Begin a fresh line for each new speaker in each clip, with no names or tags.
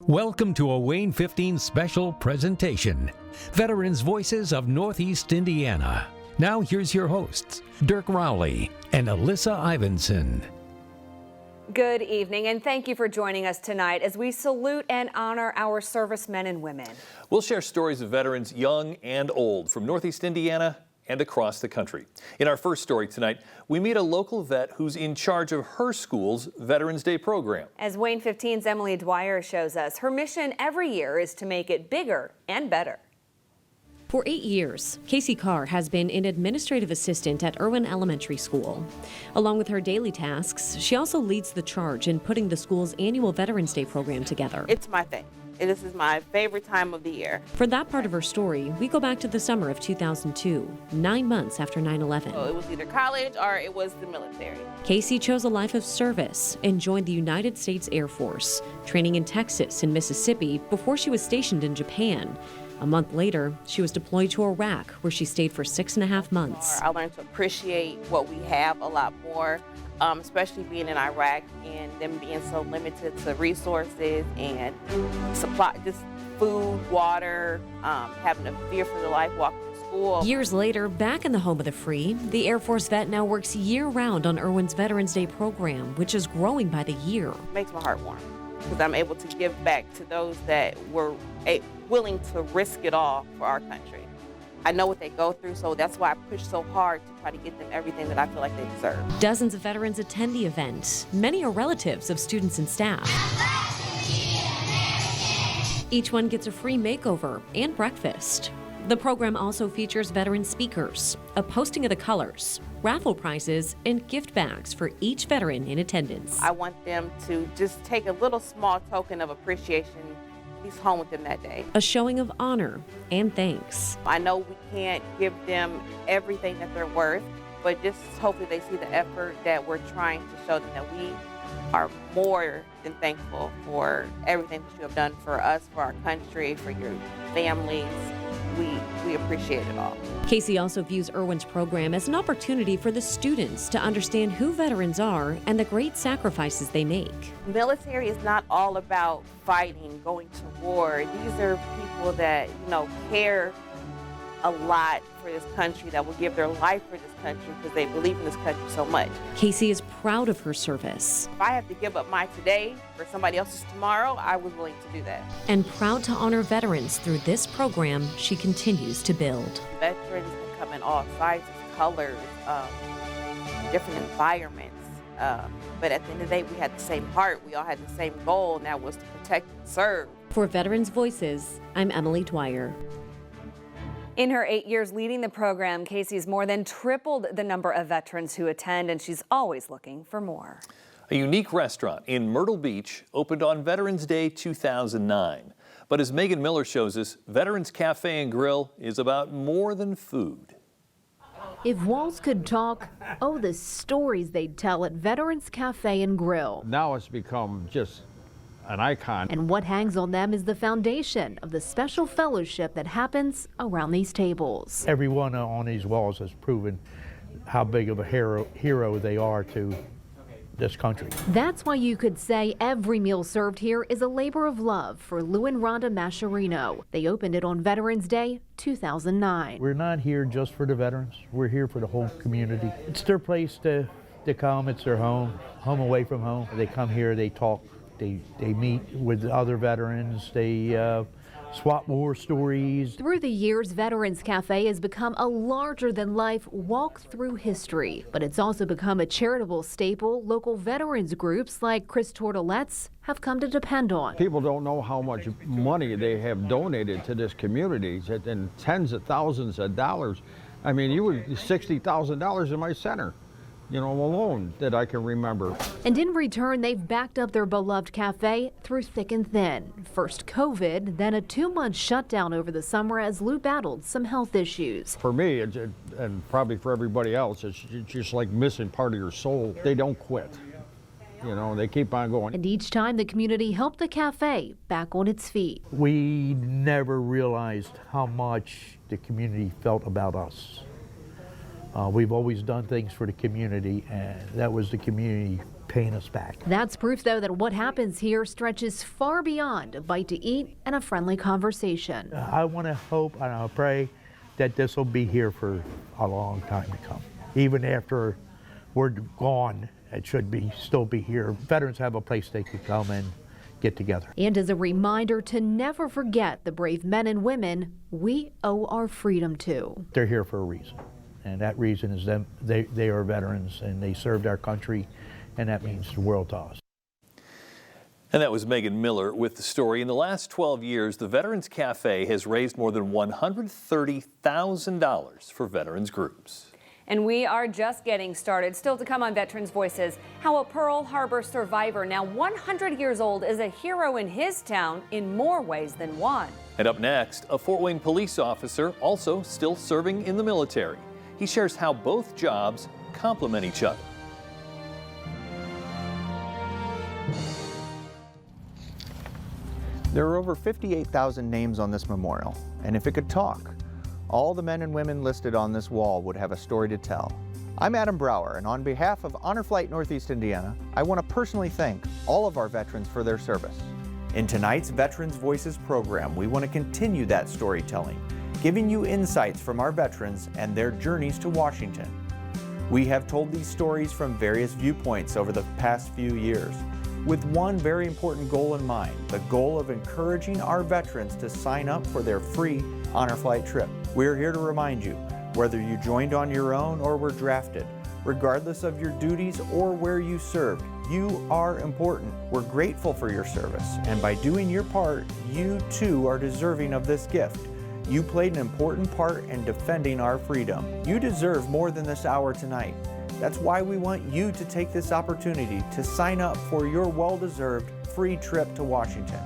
Welcome to a WANE 15 special presentation, Veterans Voices of Northeast Indiana. Now here's your hosts, Dirk Rowley and Alyssa Ivinson.
Good evening, and thank you for joining us tonight as we salute and honor our servicemen and women.
We'll share stories of veterans young and old from Northeast Indiana and across the country. In our first story tonight, we meet a local vet who's in charge of her school's Veterans Day program. As
WANE 15's Emily Dwyer shows us, her mission every year is to make it bigger and better.
For 8 years, Casey Carr has been an administrative assistant at Irwin Elementary School. Along with her daily tasks, she also leads the charge in putting the school's annual Veterans Day program together.
It's my thing. This is my favorite time of the year.
For that part of her story, we go back to the summer of 2002, 9 months after 9/11.
So it was either college or it was the military.
Casey chose a life of service and joined the United States Air Force, training in Texas and Mississippi before she was stationed in Japan. A month later, she was deployed to Iraq, where she stayed for 6.5 months.
I learned to appreciate what we have a lot more, especially being in Iraq and them being so limited to resources and supply, just food, water, having to fear for their life walking to school.
Years later, back in the home of the free, the Air Force vet now works year-round on Irwin's Veterans Day program, which is growing by the year.
It makes my heart warm because I'm able to give back to those that were willing to risk it all for our country. I know what they go through, so that's why I push so hard to try to get them everything that I feel like they deserve.
Dozens of veterans attend the event. Many are relatives of students and staff. Each one gets a free makeover and breakfast. The program also features veteran speakers, a posting of the colors, raffle prizes, and gift bags for each veteran in attendance.
I want them to just take a little small token of appreciation. He's home with them that day.
A showing of honor and thanks.
I know we can't give them everything that they're worth, but just hopefully they see the effort that we're trying to show them, that we are more than thankful for everything that you have done for us, for our country, for your families. We appreciate it all.
Casey also views Irwin's program as an opportunity for the students to understand who veterans are and the great sacrifices they make.
Military is not all about fighting, going to war. These are people that, care a lot for this country, that will give their life for this country because they believe in this country so much.
Casey is proud of her service.
If I have to give up my today for somebody else's tomorrow, I was willing to do that.
And proud to honor veterans through this program she continues to build.
Veterans can come in all sizes, colors, different environments. But at the end of the day, we had the same heart. We all had the same goal, and that was to protect and serve.
For Veterans Voices, I'm Emily Dwyer.
In her 8 years leading the program, Casey's more than tripled the number of veterans who attend, and she's always looking for more.
A unique restaurant in Myrtle Beach opened on Veterans Day 2009. But as Megan Miller shows us, Veterans Cafe and Grill is about more than food.
If walls could talk, oh, the stories they'd tell at Veterans Cafe and Grill.
Now it's become just an icon.
And what hangs on them is the foundation of the special fellowship that happens around these tables.
Everyone on these walls has proven how big of a hero they are to this country.
That's why you could say every meal served here is a labor of love for Lou and Rhonda Mascherino. They opened it on Veterans Day 2009.
We're not here just for the veterans. We're here for the whole community. It's their place to come. It's their home away from home. They come here, they talk, they meet with other veterans, they swap war stories.
Through the years, Veterans Cafe has become a larger-than-life walk-through history, but it's also become a charitable staple local veterans groups like Chris Tortolet's have come to depend on.
People don't know how much money they have donated to this community, and tens of thousands of dollars. I mean, you were $60,000 in my center, alone that I can remember.
And in return, they've backed up their beloved cafe through thick and thin. First COVID, then a 2-month shutdown over the summer as Lou battled some health issues.
For me, and probably for everybody else, it's just like missing part of your soul. They don't quit. They keep on going.
And each time the community helped the cafe back on its feet.
We never realized how much the community felt about us. We've always done things for the community, and that was the community paying us back.
That's proof, though, that what happens here stretches far beyond a bite to eat and a friendly conversation.
I want to hope and I pray that this will be here for a long time to come. Even after we're gone, it should still be here. Veterans have a place they could come and get together.
And as a reminder to never forget the brave men and women we owe our freedom to.
They're here for a reason, and that reason is them. They are veterans and they served our country, and that means the world to us.
And that was Megan Miller with the story. In the last 12 years, the Veterans Cafe has raised more than $130,000 for veterans groups.
And we are just getting started. Still to come on Veterans Voices, how a Pearl Harbor survivor, now 100 years old, is a hero in his town in more ways than one.
And up next, a Fort Wayne police officer also still serving in the military. He shares how both jobs complement each other.
There are over 58,000 names on this memorial, and if it could talk, all the men and women listed on this wall would have a story to tell. I'm Adam Brower, and on behalf of Honor Flight Northeast Indiana, I want to personally thank all of our veterans for their service. In tonight's Veterans Voices program, we want to continue that storytelling, giving you insights from our veterans and their journeys to Washington. We have told these stories from various viewpoints over the past few years, with one very important goal in mind, the goal of encouraging our veterans to sign up for their free Honor Flight trip. We're here to remind you, whether you joined on your own or were drafted, regardless of your duties or where you served, you are important. We're grateful for your service, and by doing your part, you too are deserving of this gift. You played an important part in defending our freedom. You deserve more than this hour tonight. That's why we want you to take this opportunity to sign up for your well-deserved free trip to Washington.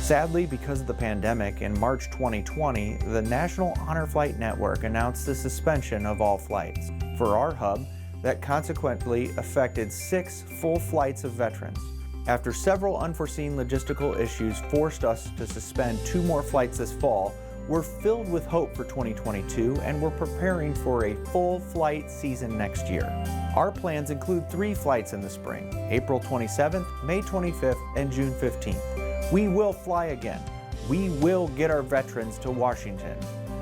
Sadly, because of the pandemic, in March 2020, the National Honor Flight Network announced the suspension of all flights. For our hub, that consequently affected 6 full flights of veterans. After several unforeseen logistical issues forced us to suspend 2 more flights this fall, we're filled with hope for 2022, and we're preparing for a full flight season next year. Our plans include 3 flights in the spring, April 27th, May 25th, and June 15th. We will fly again. We will get our veterans to Washington.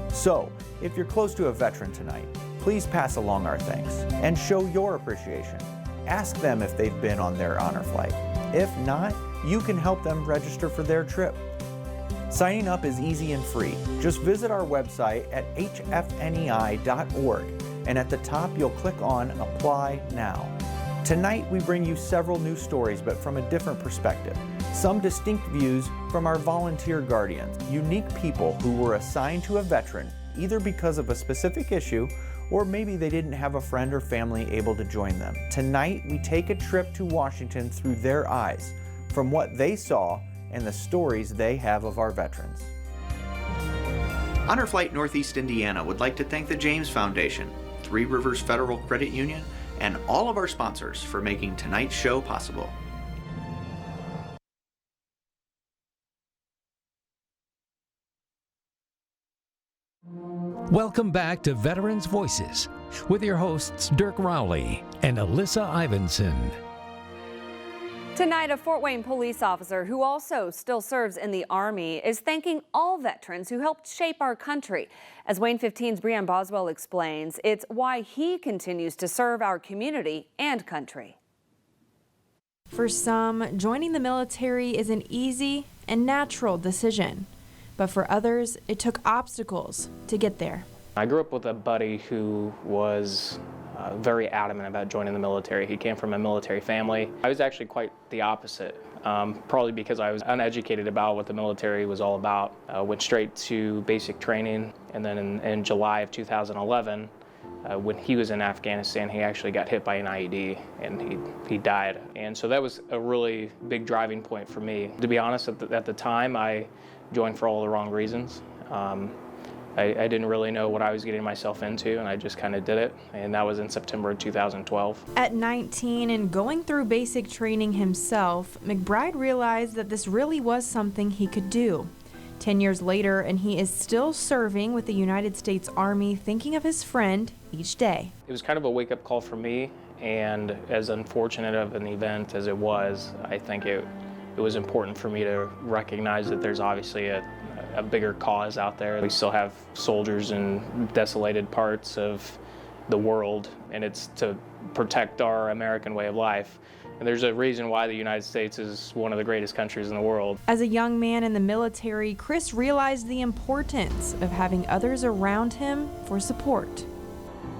So, if you're close to a veteran tonight, please pass along our thanks and show your appreciation. Ask them if they've been on their honor flight. If not, you can help them register for their trip. Signing up is easy and free. Just visit our website at hfnei.org, and at the top you'll click on Apply Now. Tonight we bring you several new stories, but from a different perspective. Some distinct views from our volunteer guardians, unique people who were assigned to a veteran either because of a specific issue or maybe they didn't have a friend or family able to join them. Tonight we take a trip to Washington through their eyes, from what they saw and the stories they have of our veterans. Honor Flight Northeast Indiana would like to thank the James Foundation, Three Rivers Federal Credit Union, and all of our sponsors for making tonight's show possible.
Welcome back to Veterans Voices with your hosts Dirk Rowley and Alyssa Ivinson.
Tonight, a Fort Wayne police officer who also still serves in the Army is thanking all veterans who helped shape our country. As WANE 15's Brianne Boswell explains, it's why he continues to serve our community and country.
For some, joining the military is an easy and natural decision. But for others, it took obstacles to get there.
I grew up with a buddy who was very adamant about joining the military. He came from a military family. I was actually quite the opposite, probably because I was uneducated about what the military was all about. Went straight to basic training, and then in July of 2011, when he was in Afghanistan, he actually got hit by an IED and he died. And so that was a really big driving point for me. To be honest, at the time, I joined for all the wrong reasons. I didn't really know what I was getting myself into, and I just kind of did it, and that was in September of 2012.
At 19 and going through basic training himself, McBride realized that this really was something he could do. 10 years later, and he is still serving with the United States Army, thinking of his friend each day.
It was kind of a wake-up call for me, And as unfortunate of an event as it was, I think it was important for me to recognize that there's obviously a bigger cause out there. We still have soldiers in desolated parts of the world, and it's to protect our American way of life. And there's a reason why the United States is one of the greatest countries in the world.
As a young man in the military, Chris realized the importance of having others around him for support.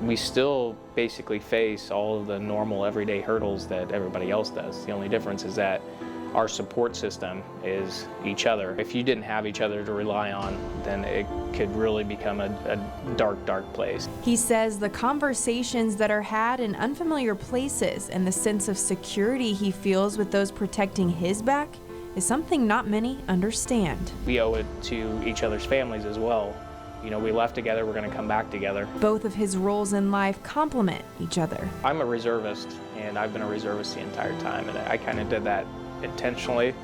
We still basically face all of the normal everyday hurdles that everybody else does. The only difference is that our support system is each other. If you didn't have each other to rely on, then it could really become a dark, dark place.
He says the conversations that are had in unfamiliar places and the sense of security he feels with those protecting his back is something not many understand.
We owe it to each other's families as well. You know, we left together, we're going to come back together.
Both of his roles in life complement each other.
I'm a reservist, and I've been a reservist the entire time, and I kind of did that intentionally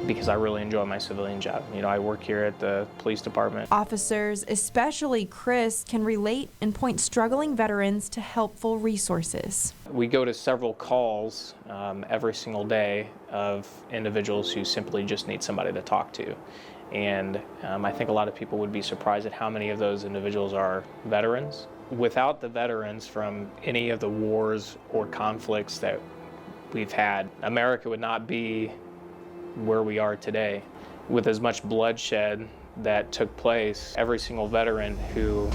because I really enjoy my civilian job. You know, I work here at the police department.
Officers, especially Chris, can relate and point struggling veterans to helpful resources.
We go to several calls every single day of individuals who simply just need somebody to talk to. And I think a lot of people would be surprised at how many of those individuals are veterans. Without the veterans from any of the wars or conflicts that we've had, America would not be where we are today. With as much bloodshed that took place, every single veteran who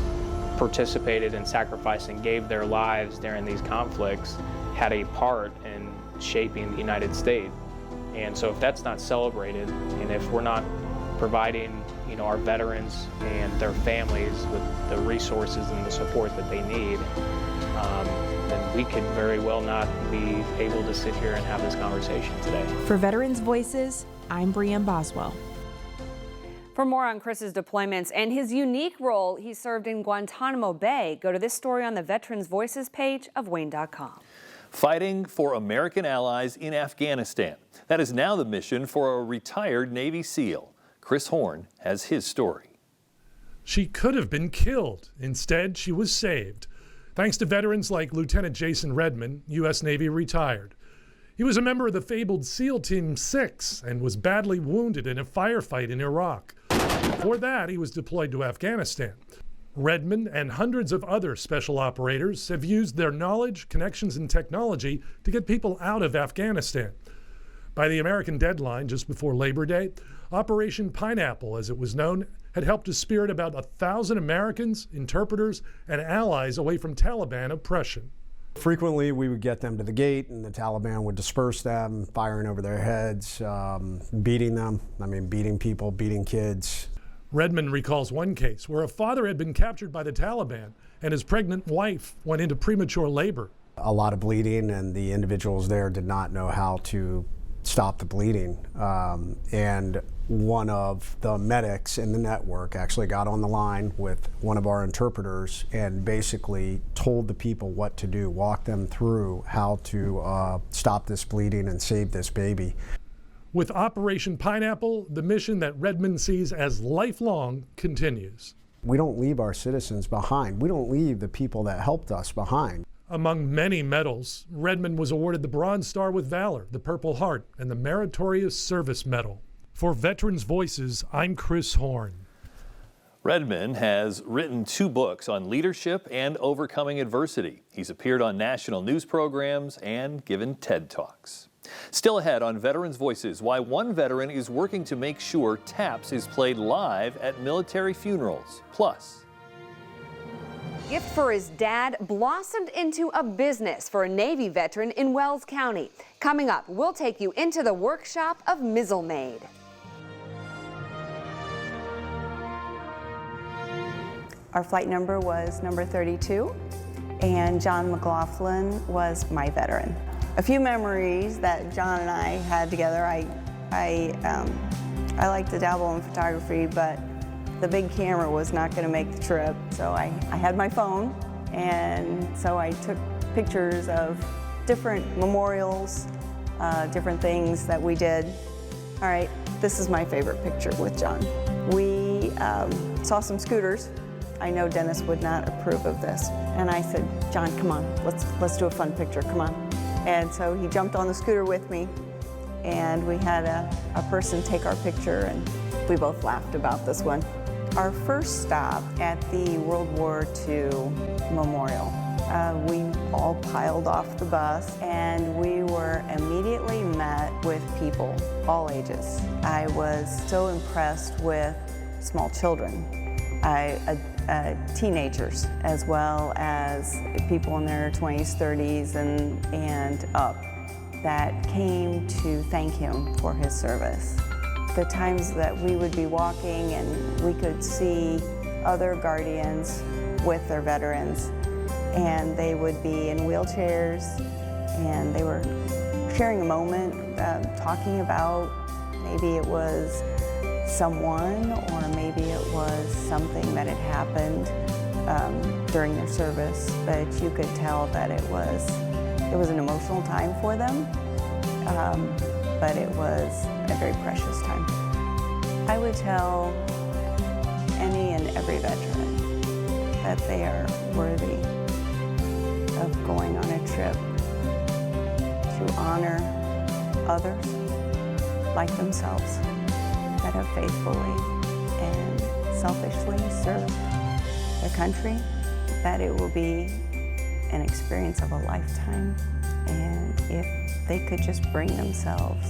participated in sacrifice and gave their lives during these conflicts had a part in shaping the United States. And so if that's not celebrated, and if we're not providing, you know, our veterans and their families with the resources and the support that they need, then we could very well not be able to sit here and have this conversation today.
For Veterans Voices, I'm Brianne Boswell.
For more on Chris's deployments and his unique role he served in Guantanamo Bay, go to this story on the Veterans Voices page of WANE.com.
Fighting for American allies in Afghanistan. That is now the mission for a retired Navy SEAL. Chris Horn has his story.
She could have been killed. Instead, she was saved. Thanks to veterans like Lieutenant Jason Redman, U.S. Navy retired. He was a member of the fabled SEAL Team 6 and was badly wounded in a firefight in Iraq. Before that, he was deployed to Afghanistan. Redman and hundreds of other special operators have used their knowledge, connections, and technology to get people out of Afghanistan. By the American deadline, just before Labor Day, Operation Pineapple, as it was known, had helped to spirit about 1,000 Americans, interpreters, and allies away from Taliban oppression.
Frequently, we would get them to the gate, and the Taliban would disperse them, firing over their heads, beating them. I mean, beating people, beating kids.
Redman recalls one case where a father had been captured by the Taliban, and his pregnant wife went into premature labor.
A lot of bleeding, and the individuals there did not know how to stop the bleeding. And one of the medics in the network actually got on the line with one of our interpreters and basically told the people what to do, walked them through how to stop this bleeding and save this baby.
With Operation Pineapple, the mission that Redman sees as lifelong continues.
We don't leave our citizens behind. We don't leave the people that helped us behind.
Among many medals, Redman was awarded the Bronze Star with Valor, the Purple Heart, and the Meritorious Service Medal. For Veterans Voices, I'm Chris Horn.
Redman has written 2 books on leadership and overcoming adversity. He's appeared on national news programs and given TED Talks. Still ahead on Veterans Voices, why one veteran is working to make sure Taps is played live at military funerals. Plus,
Gift for his dad blossomed into a business for a Navy veteran in Wells County. Coming up, we'll take you into the workshop of Mizzle Maid.
Our flight number was number 32, and John McLaughlin was my veteran. A few memories that John and I had together. I like to dabble in photography, but the big camera was not going to make the trip. So I had my phone, and so I took pictures of different memorials, different things that we did. All right, this is my favorite picture with John. We saw some scooters, I know Dennis would not approve of this. And I said, John, come on, let's do a fun picture, come on. And so he jumped on the scooter with me, and we had a person take our picture, and we both laughed about this one. Our first stop at the World War II Memorial. We all piled off the bus, and we were immediately met with people, all ages. I was so impressed with small children, teenagers, as well as people in their 20s, 30s, and up, that came to thank him for his service. The times that we would be walking and we could see other guardians with their veterans, and they would be in wheelchairs, and they were sharing a moment, talking about maybe it was someone, or maybe it was something that had happened during their service, but you could tell that it was an emotional time for them, but it was a very precious time. I would tell any and every veteran that they are worthy of going on a trip to honor others like themselves that have faithfully and selfishly served the country, that it will be an experience of a lifetime. And if they could just bring themselves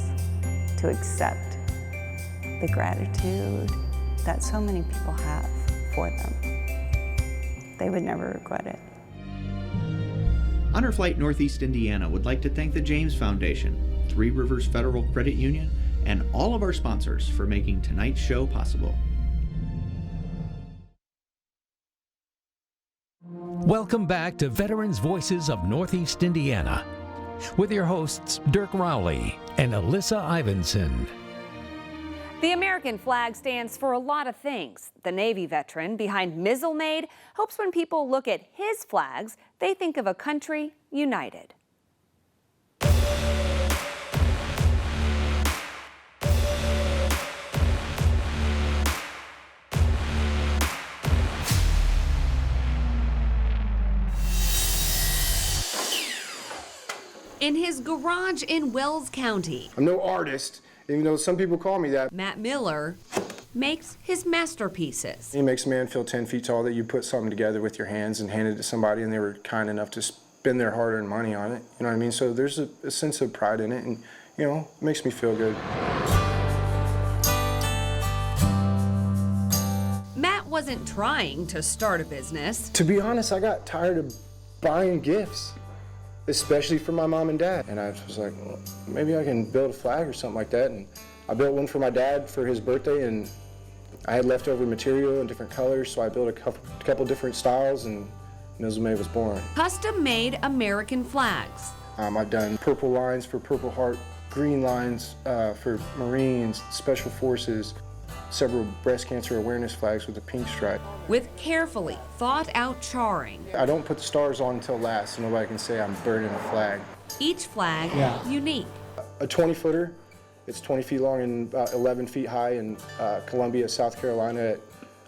to accept the gratitude that so many people have for them, they would never regret it.
Honor Flight Northeast Indiana would like to thank the James Foundation, Three Rivers Federal Credit Union, and all of our sponsors for making tonight's show possible.
Welcome back to Veterans Voices of Northeast Indiana with your hosts Dirk Rowley and Alyssa Ivinson.
The American flag stands for a lot of things. The Navy veteran behind Mizzle Made hopes when people look at his flags, they think of a country united.
In his garage in Wells County,
I'm no artist, even though some people call me that.
Matt Miller makes his masterpieces.
It makes a man feel 10 feet tall that you put something together with your hands and handed it to somebody and they were kind enough to spend their hard-earned money on it. You know what I mean? So there's a sense of pride in it, and, you know, it makes me feel good.
Matt wasn't trying to start a business.
To be honest, I got tired of buying gifts, especially for my mom and dad. And I was like, well, maybe I can build a flag or something like that. And I built one for my dad for his birthday, and I had leftover material in different colors, so I built a couple different styles, and Mizzle Made was born.
Custom-made American flags.
I've done purple lines for Purple Heart, green lines for Marines, Special Forces, several breast cancer awareness flags with a pink stripe.
With carefully thought-out charring.
I don't put the stars on until last, so nobody can say I'm burning a flag.
Each flag unique.
A 20-footer. It's 20 feet long and 11 feet high in Columbia, South Carolina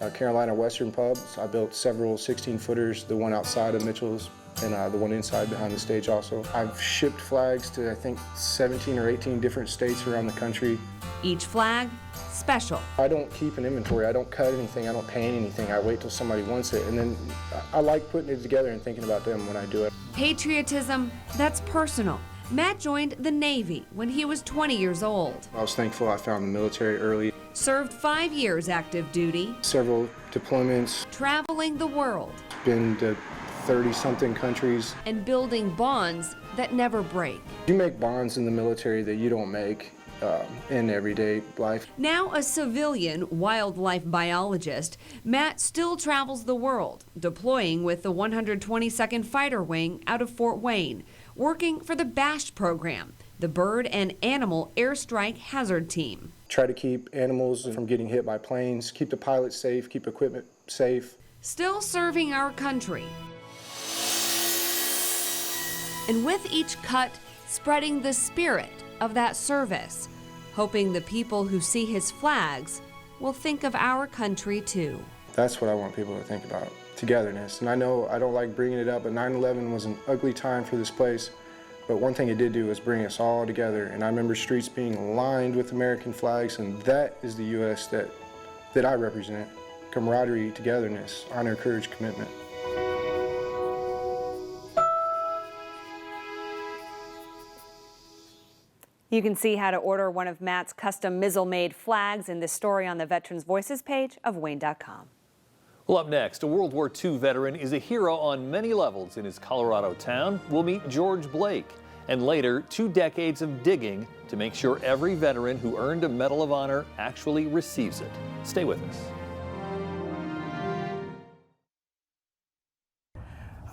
at Carolina Western Pub. So I built several 16-footers, the one outside of Mitchell's and the one inside behind the stage also. I've shipped flags to, I think, 17 or 18 different states around the country.
Each flag special.
I don't keep an inventory. I don't cut anything. I don't paint anything. I wait till somebody wants it. And then I like putting it together and thinking about them when I do it.
Patriotism that's personal. Matt joined the Navy when he was 20 years old.
I was thankful I found the military early.
Served 5 years active duty.
Several deployments.
Traveling the world.
Been to 30-something countries.
And building bonds that never break.
You make bonds in the military that you don't make in everyday life.
Now a civilian wildlife biologist, Matt still travels the world, deploying with the 122nd Fighter Wing out of Fort Wayne, working for the BASH program, the Bird and Animal Airstrike Hazard Team.
Try to keep animals from getting hit by planes, keep the pilots safe, keep equipment safe.
Still serving our country. And with each cut, spreading the spirit of that service, hoping the people who see his flags will think of our country too.
That's what I want people to think about, togetherness. And I know I don't like bringing it up, but 9/11 was an ugly time for this place. But one thing it did do was bring us all together. And I remember streets being lined with American flags, and that is the U.S. that I represent. Camaraderie, togetherness, honor, courage, commitment.
You can see how to order one of Matt's custom Mizzle-made flags in this story on the Veterans Voices page of WANE.com.
Well, up next, a World War II veteran is a hero on many levels in his Colorado town. We'll meet George Blake. And later, 2 decades of digging to make sure every veteran who earned a Medal of Honor actually receives it. Stay with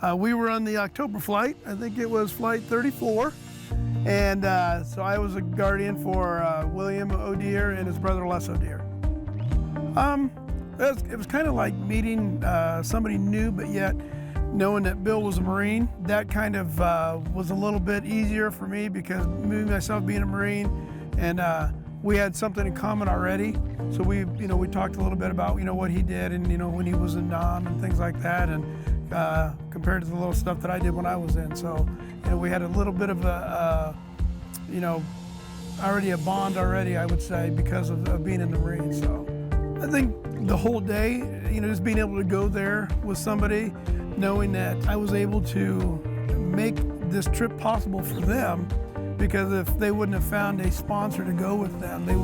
us.
We were on the October flight. I think it was flight 34. And so I was a guardian for William O'Dear and his brother Les O'Dear. It was kind of like meeting somebody new, but yet knowing that Bill was a Marine. That kind of was a little bit easier for me because me myself being a Marine, and we had something in common already. So we talked a little bit about what he did, and when he was in Nam and things like that, and compared to the little stuff that I did when I was in. So we had a little bit of a already a bond already, I would say, because of being in the Marines. So I think the whole day, just being able to go there with somebody, knowing that I was able to make this trip possible for them, because if they wouldn't have found a sponsor to go with them, they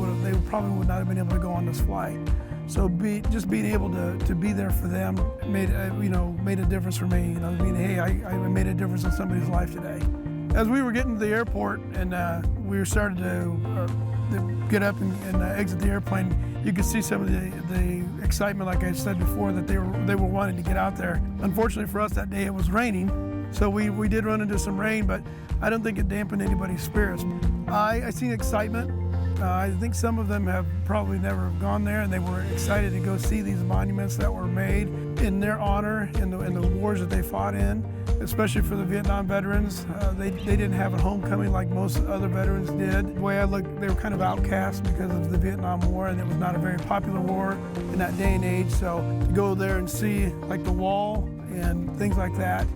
probably would not have been able to go on this flight. So just being able to be there for them made a difference for me. Hey, I made a difference in somebody's life today. As we were getting to the airport and we were starting to get up and exit the airplane, you could see some of the excitement, like I said before, that they were wanting to get out there. Unfortunately for us that day, it was raining, so we did run into some rain, but I don't think it dampened anybody's spirits. I seen excitement. I think some of them have probably never gone there, and they were excited to go see these monuments that were made in their honor in the wars that they fought in, especially for the Vietnam veterans. They didn't have a homecoming like most other veterans did. The way I look, they were kind of outcast because of the Vietnam War, and it was not a very popular war in that day and age. So to go there and see like the wall and things like that,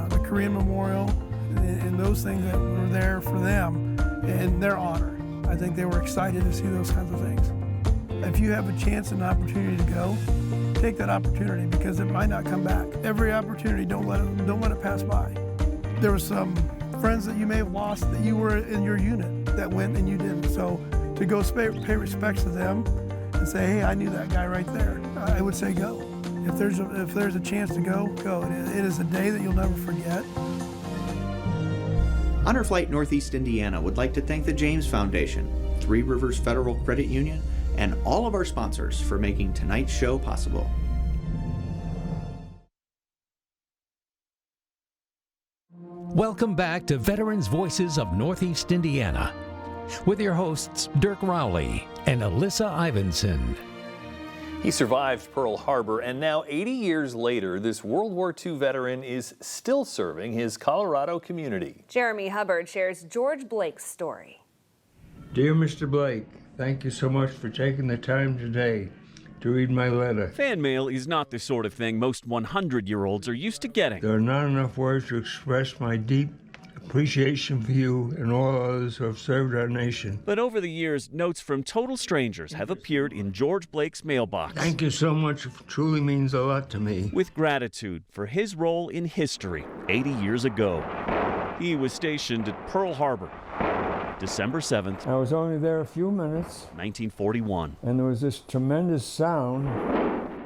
the Korean Memorial, and those things that were there for them in their honor. I think they were excited to see those kinds of things. If you have a chance and an opportunity to go, take that opportunity, because it might not come back. Every opportunity, don't let it pass by. There were some friends that you may have lost that you were in your unit that went and you didn't. So to go pay respects to them and say, hey, I knew that guy right there, I would say go. If there's a chance to go, go. It is a day that you'll never forget.
Honor Flight Northeast Indiana would like to thank the James Foundation, Three Rivers Federal Credit Union, and all of our sponsors for making tonight's show possible.
Welcome back to Veterans Voices of Northeast Indiana with your hosts Dirk Rowley and Alyssa Ivinson.
He survived Pearl Harbor, and now 80 years later, this World War II veteran is still serving his Colorado community.
Jeremy Hubbard shares George Blake's story.
Dear Mr. Blake, thank you so much for taking the time today to read my letter.
Fan mail is not the sort of thing most 100-year-olds are used to getting.
There are not enough words to express my deep appreciation for you and all others who have served our nation.
But over the years, notes from total strangers have appeared in George Blake's mailbox.
Thank you so much. It truly means a lot to me.
With gratitude for his role in history 80 years ago. He was stationed at Pearl Harbor, December 7th.
I was only there a few minutes.
1941.
And there was this tremendous sound.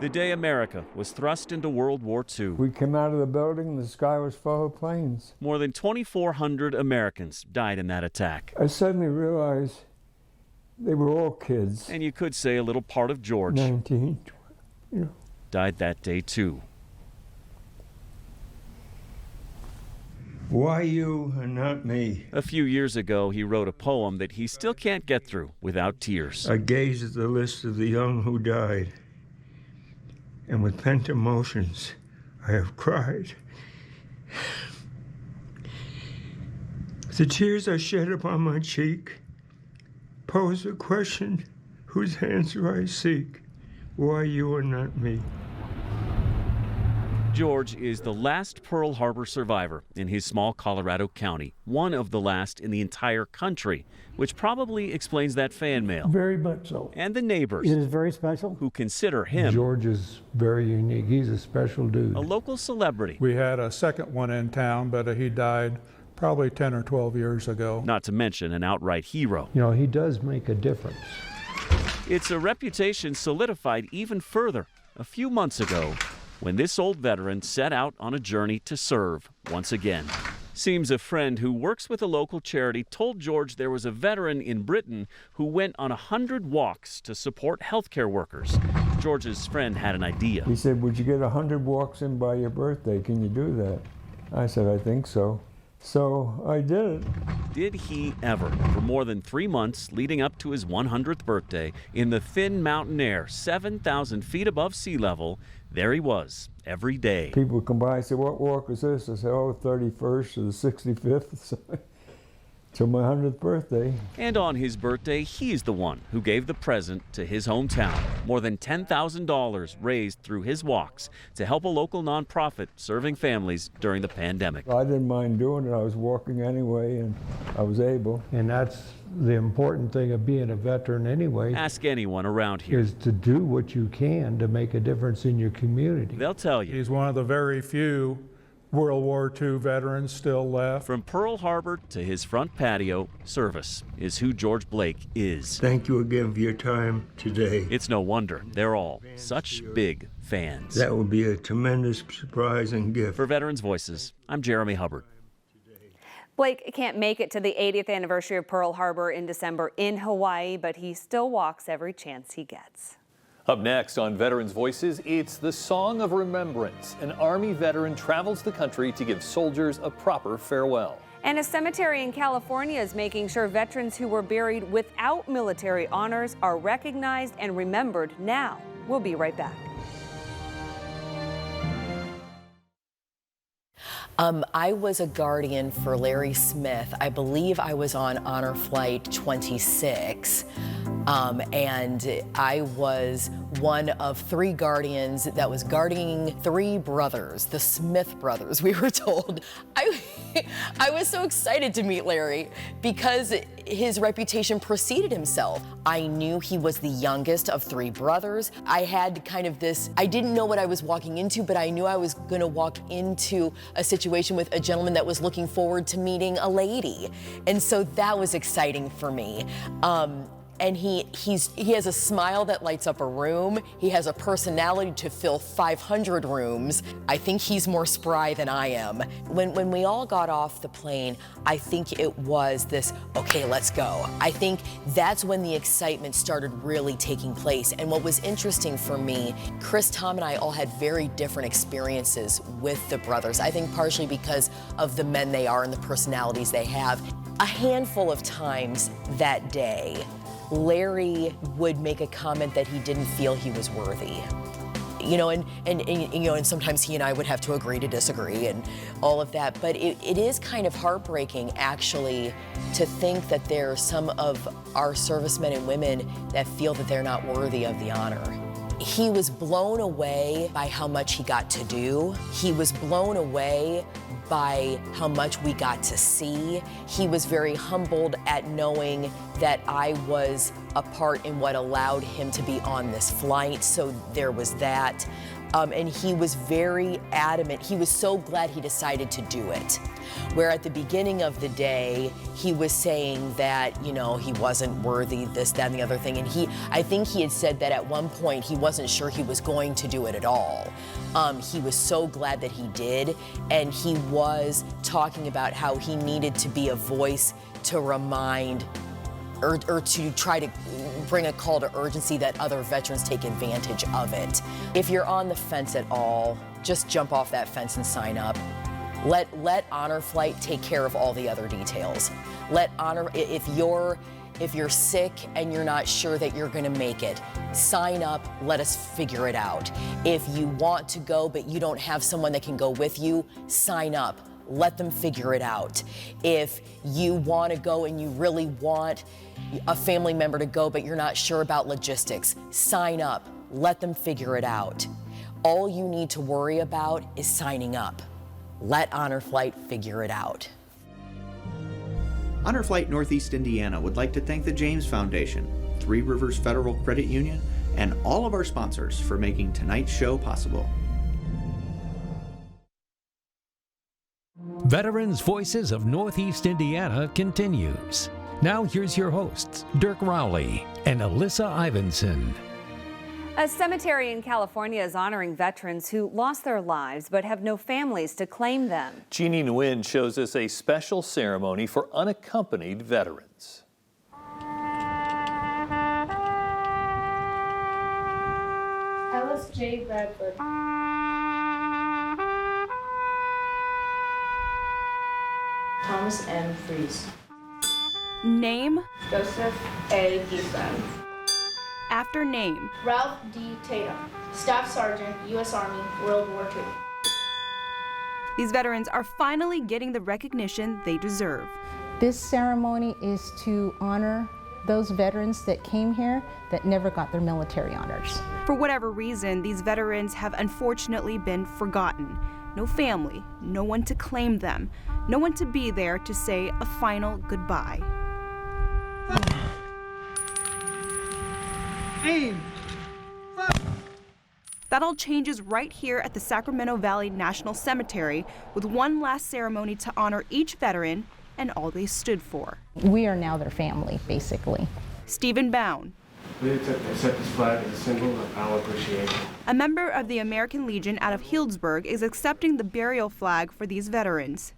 The day America was thrust into World War II.
We came out of the building and the sky was full of planes.
More than 2,400 Americans died in that attack.
I suddenly realized they were all kids.
And you could say a little part of George
19, 20,
died that day too.
Why you and not me?
A few years ago, he wrote a poem that he still can't get through without tears.
I gazed at the list of the young who died, and with pent emotions, I have cried. The tears I shed upon my cheek pose a question whose answer I seek. Why you and not me?
George is the last Pearl Harbor survivor in his small Colorado county, one of the last in the entire country, which probably explains that fan mail.
Very much so.
And the neighbors.
It is very special.
Who consider him.
George is very unique. He's a special dude.
A local celebrity.
We had a second one in town, but he died probably 10 or 12 years ago.
Not to mention an outright hero.
You know, he does make a difference.
It's a reputation solidified even further a few months ago when this old veteran set out on a journey to serve once again. Seems a friend who works with a local charity told George there was a veteran in Britain who went on 100 walks to support healthcare workers. George's friend had an idea.
He said, would you get 100 walks in by your birthday? Can you do that? I said, I think so. So I did it.
Did he ever? For more than 3 months leading up to his 100th birthday, in the thin mountain air, 7,000 feet above sea level, there he was every day.
People would come by and say, what walk is this? I said, oh, 31st or the 65th. To my 100th birthday.
And on his birthday, he's the one who gave the present to his hometown. More than $10,000 raised through his walks to help a local nonprofit serving families during the pandemic.
I didn't mind doing it. I was walking anyway, and I was able. And that's the important thing of being a veteran anyway.
Ask anyone around here.
Is to do what you can to make a difference in your community.
They'll tell you.
He's one of the very few World War II veterans still left.
From Pearl Harbor to his front patio, service is who George Blake is.
Thank you again for your time today.
It's no wonder they're all such big fans.
That will be a tremendous surprise and gift.
For Veterans Voices, I'm Jeremy Hubbard.
Blake can't make it to the 80th anniversary of Pearl Harbor in December in Hawaii, but he still walks every chance he gets.
Up next on Veterans Voices, it's the Song of Remembrance. An Army veteran travels the country to give soldiers a proper farewell.
And a cemetery in California is making sure veterans who were buried without military honors are recognized and remembered now. We'll be right back.
I was a guardian for Larry Smith. I believe I was on Honor Flight 26. And I was one of 3 guardians that was guarding 3 brothers, the Smith brothers, we were told. I was so excited to meet Larry because his reputation preceded himself. I knew he was the youngest of 3 brothers. I had kind of this, I didn't know what I was walking into, but I knew I was gonna walk into a situation with a gentleman that was looking forward to meeting a lady. And so that was exciting for me. And he has a smile that lights up a room. He has a personality to fill 500 rooms. I think he's more spry than I am. When we all got off the plane, I think it was this, okay, let's go. I think that's when the excitement started really taking place. And what was interesting for me, Chris, Tom, and I all had very different experiences with the brothers. I think partially because of the men they are and the personalities they have. A handful of times that day, Larry would make a comment that he didn't feel he was worthy. You know, and sometimes he and I would have to agree to disagree and all of that. But it is kind of heartbreaking, actually, to think that there are some of our servicemen and women that feel that they're not worthy of the honor. He was blown away by how much he got to do. He was blown away by how much we got to see. He was very humbled at knowing that I was a part in what allowed him to be on this flight, so there was that. And he was very adamant. He was so glad he decided to do it. Where at the beginning of the day, he was saying that, you know, he wasn't worthy, this, that, and the other thing. And I think he had said that at one point he wasn't sure he was going to do it at all. He was so glad that he did. And he was talking about how he needed to be a voice to remind or to try to bring a call to urgency that other veterans take advantage of it. If you're on the fence at all, just jump off that fence and sign up. Let Honor Flight take care of all the other details. If you're sick and you're not sure that you're gonna make it, sign up, let us figure it out. If you want to go but you don't have someone that can go with you, sign up. Let them figure it out. If you want to go and you really want a family member to go but you're not sure about logistics, sign up. Let them figure it out. All you need to worry about is signing up. Let Honor Flight figure it out.
Honor Flight Northeast Indiana would like to thank the James Foundation, Three Rivers Federal Credit Union, and all of our sponsors for making tonight's show possible.
Veterans Voices of Northeast Indiana continues. Now here's your hosts, Dirk Rowley and Alyssa Ivinson.
A cemetery in California is honoring veterans who lost their lives but have no families to claim them.
Jeannie Nguyen shows us a special ceremony for unaccompanied veterans.
Ellis J. Bradford. Thomas M. Fries.
Name?
Joseph A. Giesman.
After name?
Ralph D. Tatum, Staff Sergeant, U.S. Army, World War II.
These veterans are finally getting the recognition they deserve.
This ceremony is to honor those veterans that came here that never got their military honors.
For whatever reason, these veterans have unfortunately been forgotten. No family, no one to claim them, no one to be there to say a final goodbye.
Aim.
That all changes right here at the Sacramento Valley National Cemetery with one last ceremony to honor each veteran and all they stood for.
We are now their family, basically.
Stephen Bound,
We accept this flag as a symbol of our appreciation.
a member of the American Legion out of Healdsburg, is accepting the burial flag for these veterans.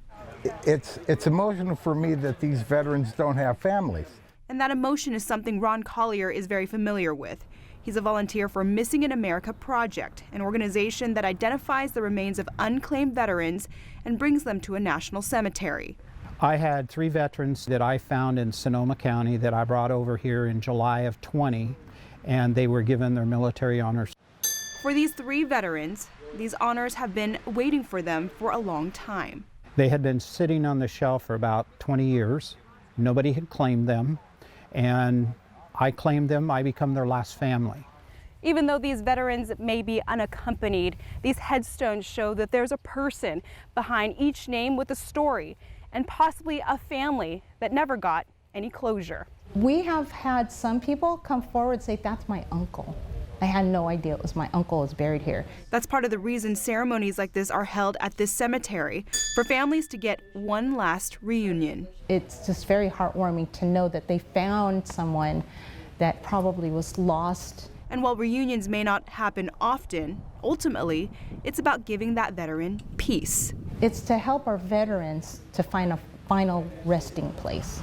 It's emotional for me that these veterans don't have families.
And that emotion is something Ron Collier is very familiar with. He's a volunteer for Missing in America Project, an organization that identifies the remains of unclaimed veterans and brings them to a national cemetery.
I had 3 veterans that I found in Sonoma County that I brought over here in July of 20, and they were given their military honors.
For these 3 veterans, these honors have been waiting for them for a long time.
They had been sitting on the shelf for about 20 years. Nobody had claimed them, and I claimed them. I become their last family.
Even though these veterans may be unaccompanied, these headstones show that there's a person behind each name with a story and possibly a family that never got any closure.
We have had some people come forward and say, that's my uncle. I had no idea it was my uncle is buried here.
That's part of the reason ceremonies like this are held at this cemetery, for families to get one last reunion.
It's just very heartwarming to know that they found someone that probably was lost.
And while reunions may not happen often, ultimately, it's about giving that veteran peace.
It's to help our veterans to find a final resting place.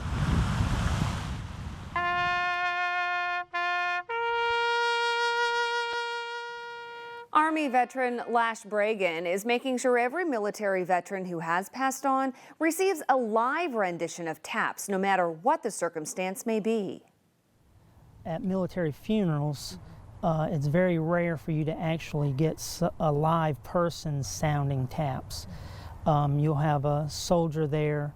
Army veteran Lash Bragan is making sure every military veteran who has passed on receives a live rendition of Taps, no matter what the circumstance may be.
At military funerals, it's very rare for you to actually get a live person sounding taps. You'll have a soldier there,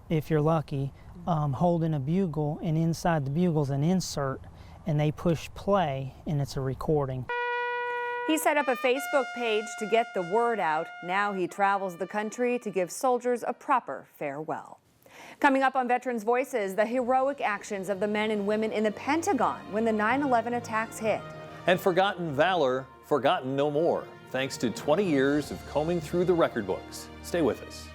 if you're lucky, holding a bugle, and inside the bugle's an insert, and they push play, and it's a recording.
He set up a Facebook page to get the word out. Now he travels the country to give soldiers a proper farewell. Coming up on Veterans Voices, the heroic actions of the men and women in the Pentagon when the 9/11 attacks hit.
And forgotten valor, forgotten no more, thanks to 20 years of combing through the record books. Stay with us.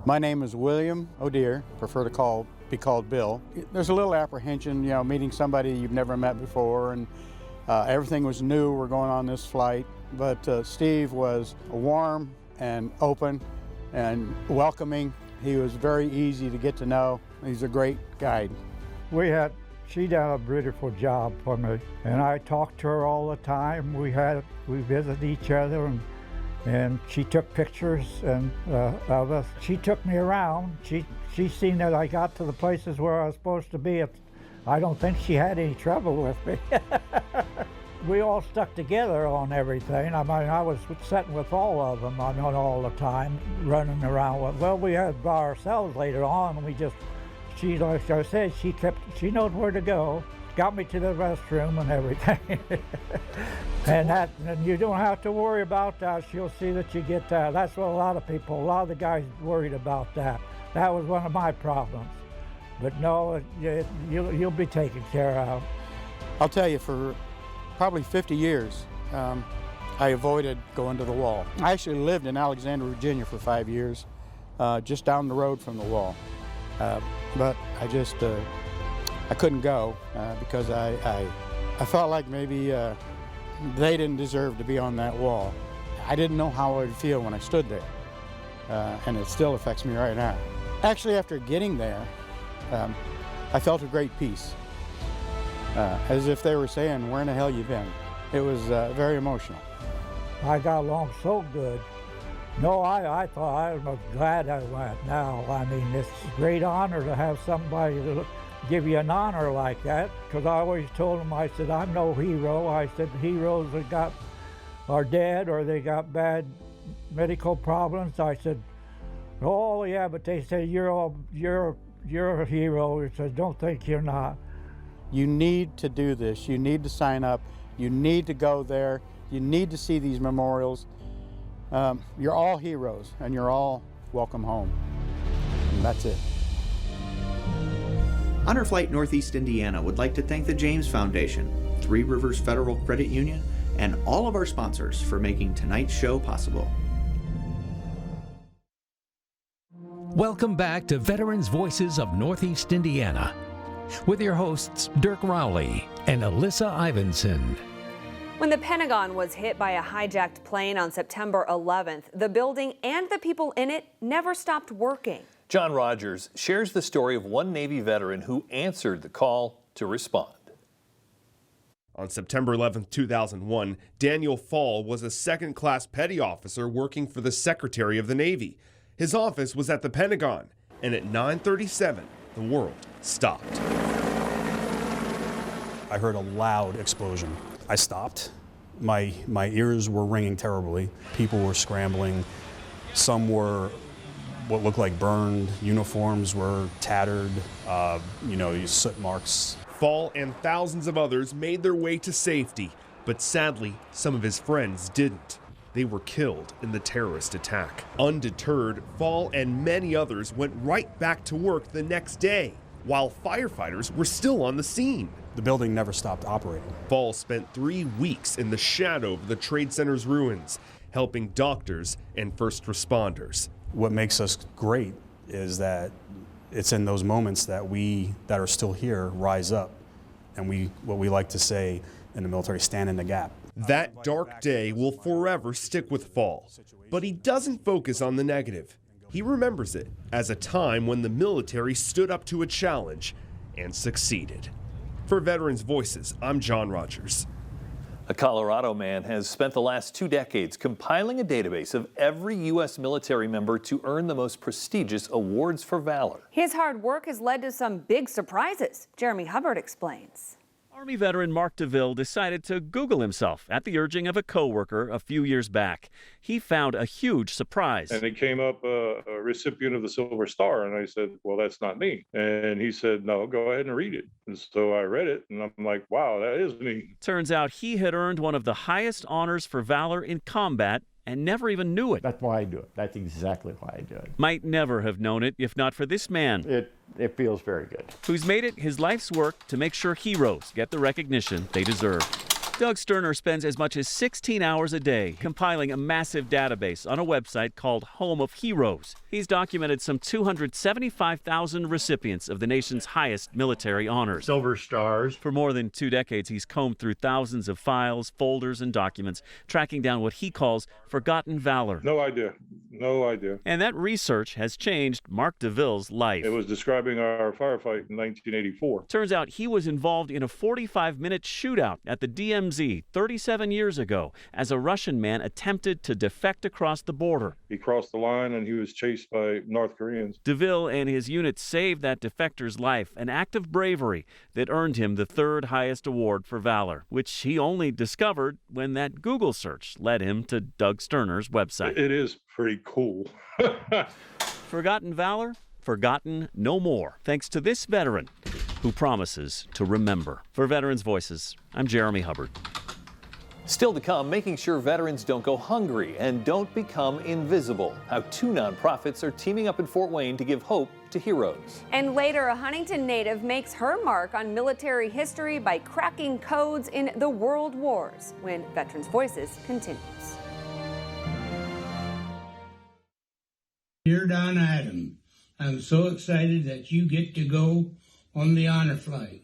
My name is William O'Dear, prefer to be called Bill. There's a little apprehension, meeting somebody you've never met before, and everything was new. We're going on this flight, but Steve was warm and open and welcoming. He was very easy to get to know. He's a great guide.
She done a beautiful job for me, and I talked to her all the time. We visited each other, and she took pictures of us. She took me around. She seen that I got to the places where I was supposed to be. I don't think she had any trouble with me. We all stuck together on everything. I mean, I was sitting with all of them all the time, running around. Well, we had by ourselves later on, and like I said, she knows where to go. got me to the restroom and everything. and you don't have to worry about that. She'll see that you get that. That's what a lot of the guys worried about that. That was one of my problems. But no, you'll be taken care of.
I'll tell you, for probably 50 years, I avoided going to the wall. I actually lived in Alexandria, Virginia for 5 years, just down the road from the wall. But I couldn't go because I felt like maybe they didn't deserve to be on that wall. I didn't know how I would feel when I stood there, and it still affects me right now. Actually, after getting there, I felt a great peace, as if they were saying, where in the hell you been? It was very emotional.
I got along so good. No, I thought I was glad I went now. I mean, it's a great honor to have somebody to give you an honor like that, because I always told them, I said, I'm no hero. I said, heroes that are dead or they got bad medical problems. I said, oh yeah, but they say you're a hero. I said, don't think you're not.
You need to do this. You need to sign up. You need to go there. You need to see these memorials. You're all heroes, and you're all welcome home. And that's it.
Honor Flight Northeast Indiana would like to thank the James Foundation, Three Rivers Federal Credit Union, and all of our sponsors for making tonight's show possible.
Welcome back to Veterans Voices of Northeast Indiana with your hosts Dirk Rowley and Alyssa Ivinson.
When the Pentagon was hit by a hijacked plane on September 11th, the building and the people in it never stopped working.
John Rogers shares the story of one Navy veteran who answered the call to respond.
On September 11, 2001, Daniel Fall was a second-class petty officer working for the Secretary of the Navy. His office was at the Pentagon, and at 9:37, the world stopped.
I heard a loud explosion. I stopped. My ears were ringing terribly. People were scrambling. Some were what looked like burned. Uniforms were tattered, soot marks.
Fall and thousands of others made their way to safety, but sadly, some of his friends didn't. They were killed in the terrorist attack. Undeterred, Fall and many others went right back to work the next day, while firefighters were still on the scene.
The building never stopped operating.
Fall spent 3 weeks in the shadow of the Trade Center's ruins, helping doctors and first responders.
What makes us great is that it's in those moments that we that are still here rise up, and what we like to say in the military, stand in the gap.
That dark day will forever stick with Fall, but he doesn't focus on the negative. He remembers it as a time when the military stood up to a challenge and succeeded. For Veterans Voices, I'm John Rogers.
A Colorado man has spent the last 2 decades compiling a database of every U.S. military member to earn the most prestigious awards for valor.
His hard work has led to some big surprises. Jeremy Hubbard explains.
Army veteran Mark DeVille decided to Google himself at the urging of a coworker a few years back. He found a huge surprise.
And it came up a recipient of the Silver Star, and I said, well, that's not me. And he said, no, go ahead and read it. And so I read it, and I'm like, wow, that is me.
Turns out he had earned one of the highest honors for valor in combat and never even knew it.
That's why I do it. That's exactly why I do it.
Might never have known it if not for this man.
It feels very good.
Who's made it his life's work to make sure heroes get the recognition they deserve. Doug Sterner spends as much as 16 hours a day compiling a massive database on a website called Home of Heroes. He's documented some 275,000 recipients of the nation's highest military honors.
Silver Stars.
For more than 2 decades, he's combed through thousands of files, folders, and documents, tracking down what he calls forgotten valor.
No idea.
And that research has changed Mark DeVille's life.
It was describing our firefight in 1984.
Turns out he was involved in a 45-minute shootout at the DMZ 37 years ago as a Russian man attempted to defect across the border.
He crossed the line and he was chased by North Koreans.
DeVille and his unit saved that defector's life, an act of bravery that earned him the 3rd highest award for valor, which he only discovered when that Google search led him to Doug Sterner's website.
It is pretty cool.
Forgotten valor, forgotten no more, thanks to this veteran who promises to remember. For Veterans Voices, I'm Jeremy Hubbard.
Still to come, making sure veterans don't go hungry and don't become invisible. How 2 nonprofits are teaming up in Fort Wayne to give hope to heroes.
And later, a Huntington native makes her mark on military history by cracking codes in the World Wars. When Veterans Voices continues.
Dear Don Adam, I'm so excited that you get to go on the honor flight.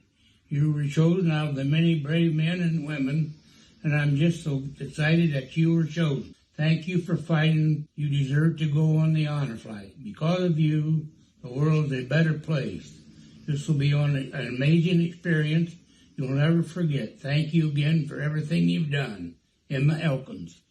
You were chosen out of the many brave men and women, and I'm just so excited that you were chosen. Thank you for fighting. You deserve to go on the honor flight. Because of you, the world is a better place. This will be an amazing experience you'll never forget. Thank you again for everything you've done. Emma Elkins.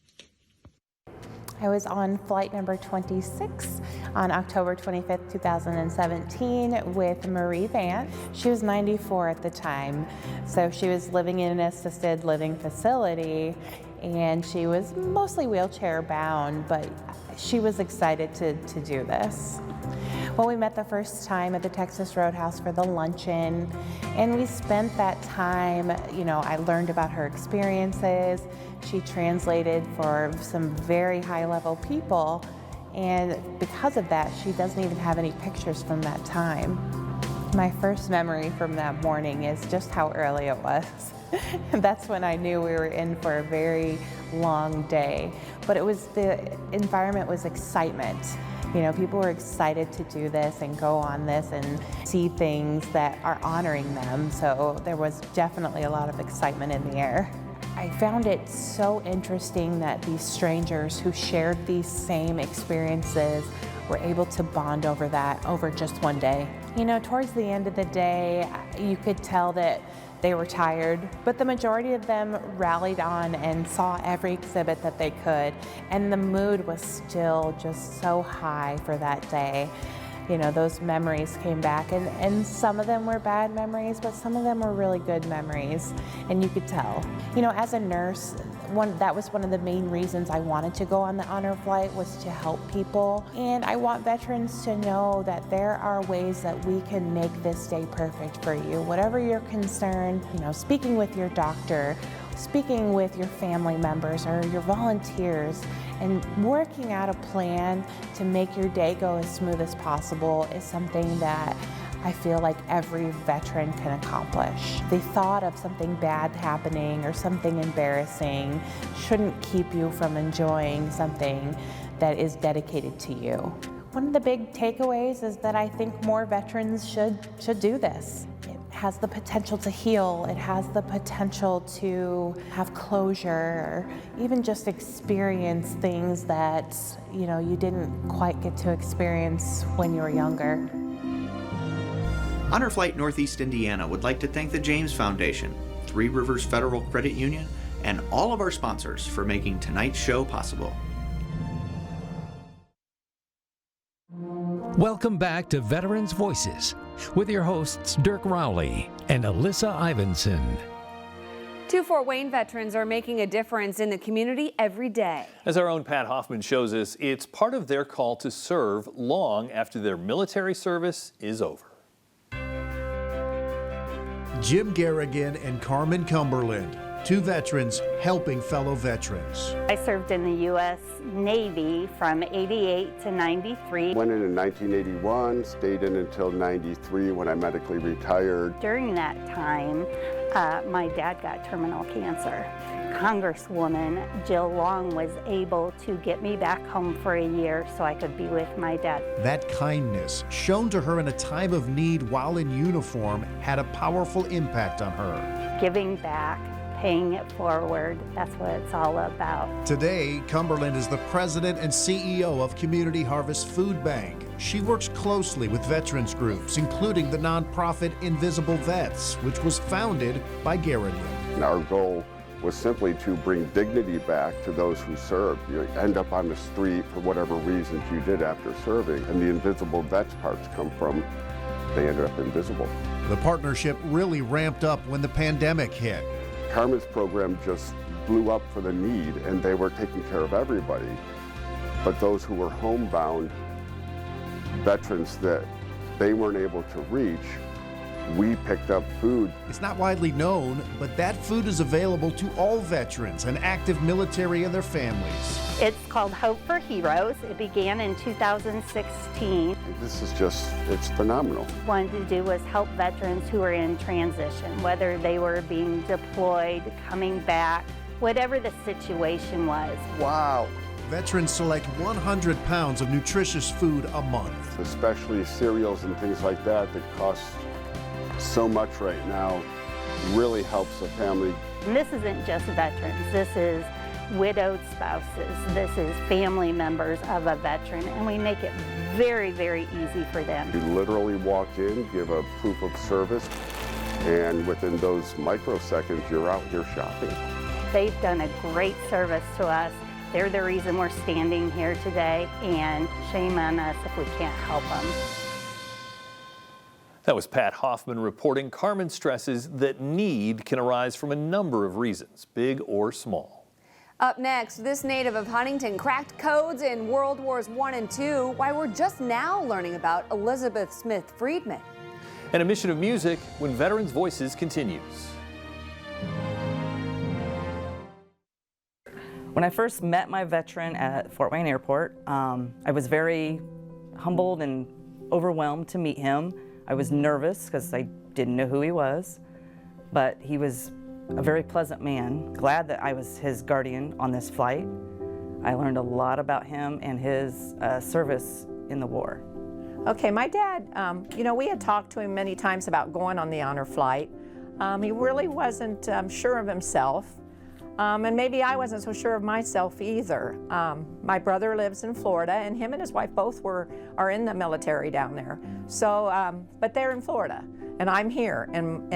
I was on flight number 26 on October 25th, 2017 with Marie Vance. She was 94 at the time, so she was living in an assisted living facility, and she was mostly wheelchair bound, but she was excited to do this. Well, we met the first time at the Texas Roadhouse for the luncheon, and we spent that time, I learned about her experiences. She translated for some very high-level people, and because of that, she doesn't even have any pictures from that time. My first memory from that morning is just how early it was. That's when I knew we were in for a very long day. But the environment was excitement. People were excited to do this and go on this and see things that are honoring them. So there was definitely a lot of excitement in the air. I found it so interesting that these strangers who shared these same experiences were able to bond over that over just one day. Towards the end of the day, you could tell that they were tired, but the majority of them rallied on and saw every exhibit that they could, and the mood was still just so high for that day. Those memories came back, and some of them were bad memories, but some of them were really good memories, and you could tell. As a nurse, that was one of the main reasons I wanted to go on the honor flight, was to help people. And I want veterans to know that there are ways that we can make this day perfect for you. Whatever your concern, speaking with your doctor, speaking with your family members or your volunteers, and working out a plan to make your day go as smooth as possible is something that I feel like every veteran can accomplish. The thought of something bad happening or something embarrassing shouldn't keep you from enjoying something that is dedicated to you. One of the big takeaways is that I think more veterans should do this. It has the potential to heal. It has the potential to have closure, or even just experience things that you didn't quite get to experience when you were younger.
Honor Flight Northeast Indiana would like to thank the James Foundation, Three Rivers Federal Credit Union, and all of our sponsors for making tonight's show possible.
Welcome back to Veterans Voices with your hosts Dirk Rowley and Alyssa Ivinson.
2 Fort Wayne veterans are making a difference in the community every day.
As our own Pat Hoffman shows us, it's part of their call to serve long after their military service is over.
Jim Garrigan and Carmen Cumberland, 2 veterans helping fellow veterans.
I served in the U.S. Navy from 88 to 93.
Went in 1981, stayed in until 93 when I medically retired.
During that time, my dad got terminal cancer. Congresswoman Jill Long was able to get me back home for a year so I could be with my dad.
That kindness, shown to her in a time of need while in uniform, had a powerful impact on her.
Giving back, paying it forward, that's what it's all about.
Today, Cumberland is the president and CEO of Community Harvest Food Bank. She works closely with veterans groups, including the nonprofit Invisible Vets, which was founded by Garrigan.
And our goal was simply to bring dignity back to those who served. You end up on the street for whatever reasons you did after serving, and the Invisible Vets parts come from, they ended up invisible.
The partnership really ramped up when the pandemic hit.
Carmen's program just blew up for the need, and they were taking care of everybody. But those who were homebound, veterans that they weren't able to reach, we picked up food.
It's not widely known, but that food is available to all veterans and active military and their families.
It's called Hope for Heroes. It began in 2016.
This is just, it's phenomenal.
What we wanted to do was help veterans who are in transition, whether they were being deployed, coming back, whatever the situation was.
Wow.
Veterans select 100 pounds of nutritious food a month.
Especially cereals and things like that cost so much right now, really helps a family.
And this isn't just veterans. This is widowed spouses. This is family members of a veteran, and we make it very, very easy for them.
You literally walk in, give a proof of service, and within those microseconds, you're out here shopping.
They've done a great service to us. They're the reason we're standing here today, and shame on us if we can't help them.
That was Pat Hoffman reporting. Carmen stresses that need can arise from a number of reasons, big or small.
Up next, this native of Huntington cracked codes in World Wars I and II, why we're just now learning about Elizabeth Smith Friedman.
And a mission of music when Veterans Voices continues.
When I first met my veteran at Fort Wayne Airport, I was very humbled and overwhelmed to meet him. I was nervous because I didn't know who he was, but he was a very pleasant man. Glad that I was his guardian on this flight. I learned a lot about him and his service in the war.
Okay, my dad, we had talked to him many times about going on the honor flight. He really wasn't sure of himself. And maybe I wasn't so sure of myself either. My brother lives in Florida, and him and his wife both are in the military down there. So, but they're in Florida, and I'm here. And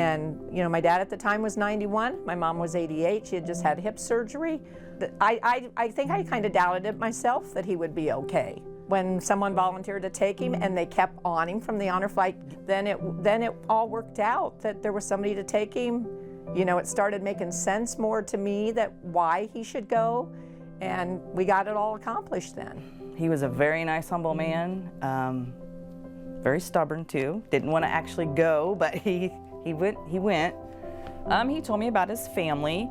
my dad at the time was 91. My mom was 88. She had just had hip surgery. I think I kind of doubted it myself that he would be okay. When someone volunteered to take him and they kept on him from the honor flight, then it all worked out that there was somebody to take him. It started making sense more to me that why he should go, and we got it all accomplished then.
He was a very nice, humble man, very stubborn too. Didn't want to actually go, but he went. He told me about his family,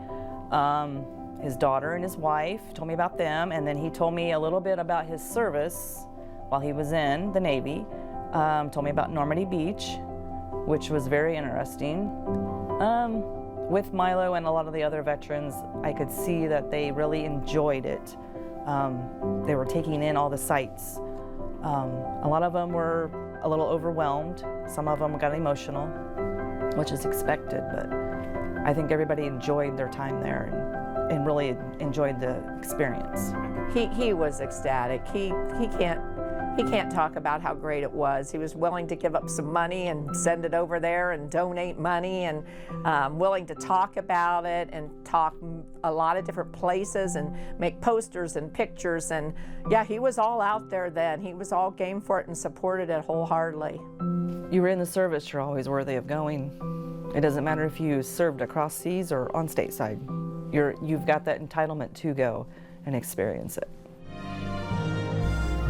his daughter and his wife, told me about them, and then he told me a little bit about his service while he was in the Navy. Told me about Normandy Beach, which was very interesting. With Milo and a lot of the other veterans, I could see that they really enjoyed it. They were taking in all the sights. A lot of them were a little overwhelmed. Some of them got emotional, which is expected, but I think everybody enjoyed their time there and really enjoyed the experience.
He was ecstatic. He can't talk about how great it was. He was willing to give up some money and send it over there and donate money, and willing to talk about it and talk a lot of different places and make posters and pictures. And yeah, he was all out there then. He was all game for it and supported it wholeheartedly.
You were in the service, you're always worthy of going. It doesn't matter if you served across seas or on stateside. You've got that entitlement to go and experience it.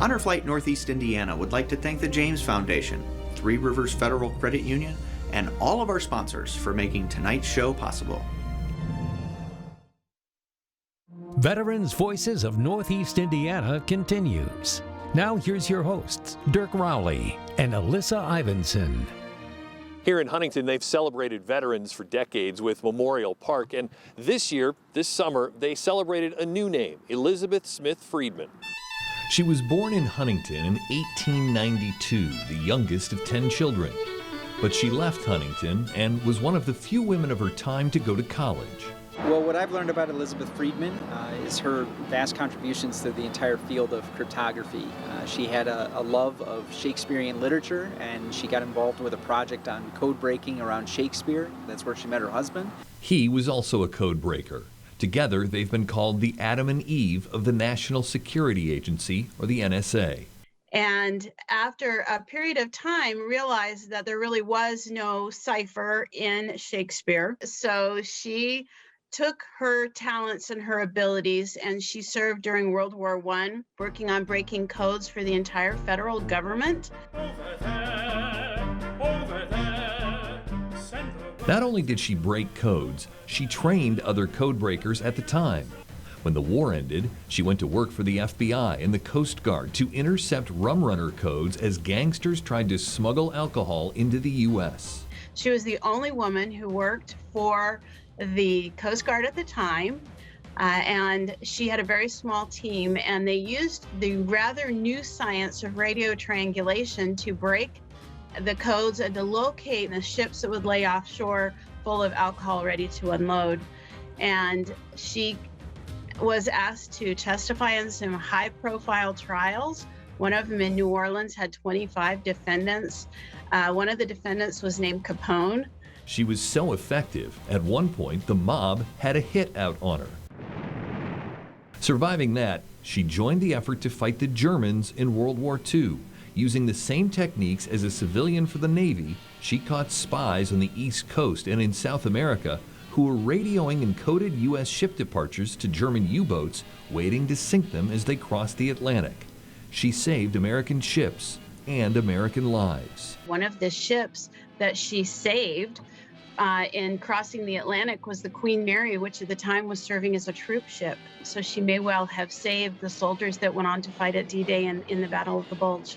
Honor Flight Northeast Indiana would like to thank the James Foundation, Three Rivers Federal Credit Union, and all of our sponsors for making tonight's show possible.
Veterans Voices of Northeast Indiana continues. Now here's your hosts, Dirk Rowley and Alyssa Ivinson.
Here in Huntington, they've celebrated veterans for decades with Memorial Park, and this summer, they celebrated a new name, Elizabeth Smith Friedman.
She was born in Huntington in 1892, the youngest of 10 children. But she left Huntington and was one of the few women of her time to go to college.
Well, what I've learned about Elizabeth Friedman is her vast contributions to the entire field of cryptography. She had a love of Shakespearean literature, and she got involved with a project on code breaking around Shakespeare. That's where she met her husband.
He was also a code breaker. Together, they've been called the Adam and Eve of the National Security Agency, or the NSA.
And after a period of time, realized that there really was no cipher in Shakespeare. So she took her talents and her abilities, and she served during World War I, working on breaking codes for the entire federal government.
Not only did she break codes, she trained other code breakers at the time. When the war ended, she went to work for the FBI and the Coast Guard to intercept rum runner codes as gangsters tried to smuggle alcohol into the U.S.
She was the only woman who worked for the Coast Guard at the time, and she had a very small team, and they used the rather new science of radio triangulation to break the codes and to locate the ships that would lay offshore full of alcohol ready to unload. And she was asked to testify in some high-profile trials. One of them in New Orleans had 25 defendants. One of the defendants was named Capone.
She was so effective, at one point the mob had a hit out on her. Surviving that, she joined the effort to fight the Germans in World War II. Using the same techniques as a civilian for the Navy, she caught spies on the East Coast and in South America who were radioing encoded U.S. ship departures to German U-boats, waiting to sink them as they crossed the Atlantic. She saved American ships and American lives.
One of the ships that she saved in crossing the Atlantic was the Queen Mary, which at the time was serving as a troop ship. So she may well have saved the soldiers that went on to fight at D-Day in the Battle of the Bulge.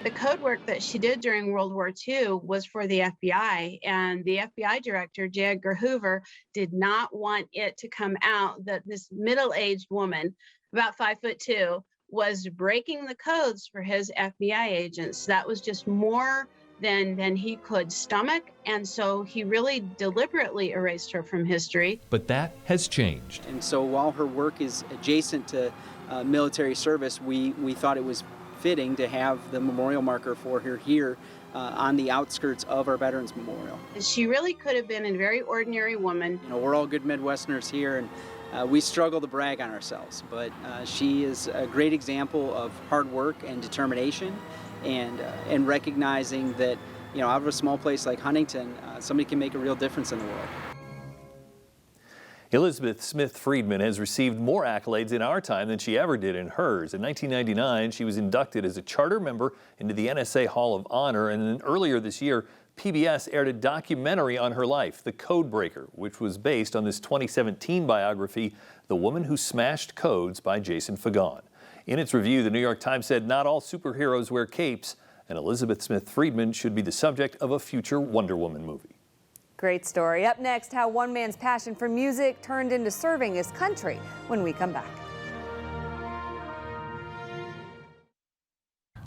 The code work that she did during World War II was for the FBI, and the FBI director, J. Edgar Hoover, did not want it to come out that this middle-aged woman, about 5'2", was breaking the codes for his FBI agents. That was just more than he could stomach, and so he really deliberately erased her from history.
But that has changed.
And so while her work is adjacent to military service, we thought it was fitting to have the memorial marker for her here on the outskirts of our Veterans Memorial.
She really could have been a very ordinary woman.
You know, we're all good Midwesterners here, and we struggle to brag on ourselves, but she is a great example of hard work and determination, and recognizing that, you know, out of a small place like Huntington, somebody can make a real difference in the world.
Elizabeth Smith Friedman has received more accolades in our time than she ever did in hers. In 1999, she was inducted as a charter member into the NSA Hall of Honor, and then earlier this year, PBS aired a documentary on her life, The Code Breaker, which was based on this 2017 biography, The Woman Who Smashed Codes by Jason Fagon. In its review, the New York Times said not all superheroes wear capes, and Elizabeth Smith Friedman should be the subject of a future Wonder Woman movie.
Great story. Up next, how one man's passion for music turned into serving his country when we come back.